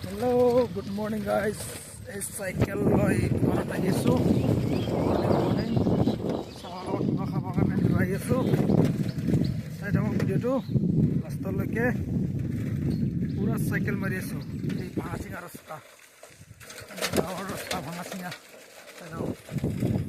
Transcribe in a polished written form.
Hello, good morning guys. এই cycle লৈ ঘৰত আহি আছোঁ। মৰ্ণিং চাহৰ লগত কিবা খাবৰ কাৰণে লৈ আহি আছোঁ। চাই থাকক ভিডিঅ'টো লাষ্টলৈকে। পুৰা চাইকেল মাৰি আছোঁ। এই ভাঙা চিঙা ৰাস্তা, গাঁৱৰ ৰাস্তা ভাঙা চিঙা চাই থাকক।